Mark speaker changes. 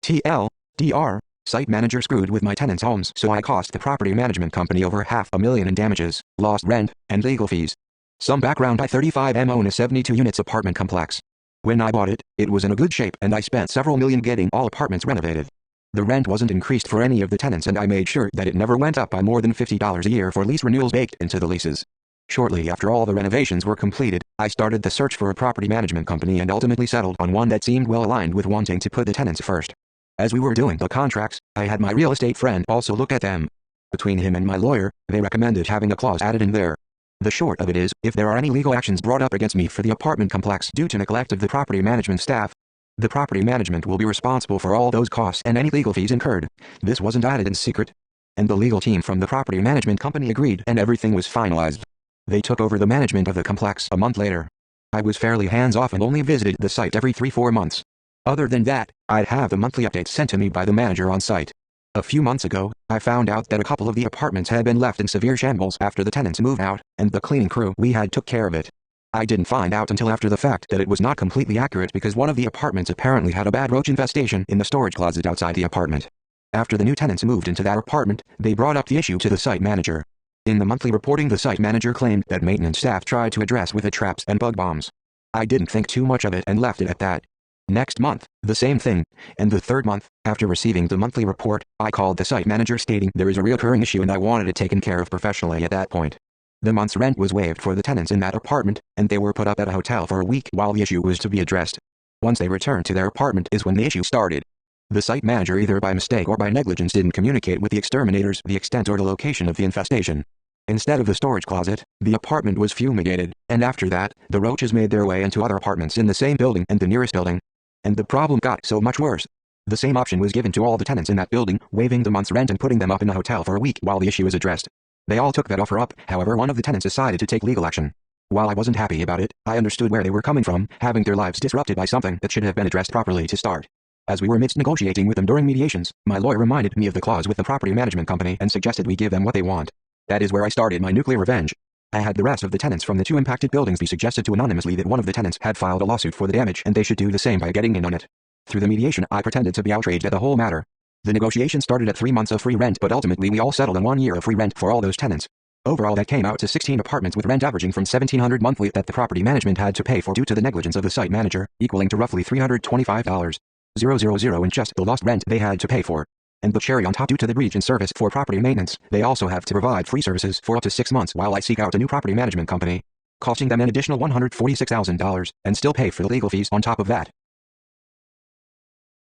Speaker 1: TLDR, site manager screwed with my tenants' homes, so I cost the property management company over $500,000 in damages, lost rent, and legal fees. Some background: I 35M own a 72 units apartment complex. When I bought it, it was in a good shape and I spent several million getting all apartments renovated. The rent wasn't increased for any of the tenants and I made sure that it never went up by more than $50 a year for lease renewals baked into the leases. Shortly after all the renovations were completed, I started the search for a property management company and ultimately settled on one that seemed well aligned with wanting to put the tenants first. As we were doing the contracts, I had my real estate friend also look at them. Between him and my lawyer, they recommended having a clause added in there. The short of it is, if there are any legal actions brought up against me for the apartment complex due to neglect of the property management staff, the property management will be responsible for all those costs and any legal fees incurred. This wasn't added in secret. And the legal team from the property management company agreed and everything was finalized. They took over the management of the complex a month later. I was fairly hands-off and only visited the site every 3-4 months. Other than that, I'd have the monthly updates sent to me by the manager on site. A few months ago, I found out that a couple of the apartments had been left in severe shambles after the tenants moved out, and the cleaning crew we had took care of it. I didn't find out until after the fact that it was not completely accurate because one of the apartments apparently had a bad roach infestation in the storage closet outside the apartment. After the new tenants moved into that apartment, they brought up the issue to the site manager. In the monthly reporting, the site manager claimed that maintenance staff tried to address with the traps and bug bombs. I didn't think too much of it and left it at that. Next month, the same thing, and the third month, after receiving the monthly report, I called the site manager stating there is a recurring issue and I wanted it taken care of professionally at that point. The month's rent was waived for the tenants in that apartment, and they were put up at a hotel for a week while the issue was to be addressed. Once they returned to their apartment is when the issue started. The site manager either by mistake or by negligence didn't communicate with the exterminators the extent or the location of the infestation. Instead of the storage closet, the apartment was fumigated, and after that, the roaches made their way into other apartments in the same building and the nearest building. And the problem got so much worse. The same option was given to all the tenants in that building, waiving the month's rent and putting them up in a hotel for a week while the issue is addressed. They all took that offer up, however one of the tenants decided to take legal action. While I wasn't happy about it, I understood where they were coming from, having their lives disrupted by something that should have been addressed properly to start. As we were midst negotiating with them during mediations, my lawyer reminded me of the clause with the property management company and suggested we give them what they want. That is where I started my nuclear revenge. I had the rest of the tenants from the 2 impacted buildings be suggested to anonymously that one of the tenants had filed a lawsuit for the damage and they should do the same by getting in on it. Through the mediation, I pretended to be outraged at the whole matter. The negotiation started at 3 months of free rent, but ultimately we all settled on 1 year of free rent for all those tenants. Overall that came out to 16 apartments with rent averaging from $1,700 monthly that the property management had to pay for due to the negligence of the site manager, equaling to roughly $325,000 in just the lost rent they had to pay for. And the cherry on top, due to the breach in service for property maintenance, they also have to provide free services for up to 6 months while I seek out a new property management company, costing them an additional $146,000, and still pay for the legal fees on top of that.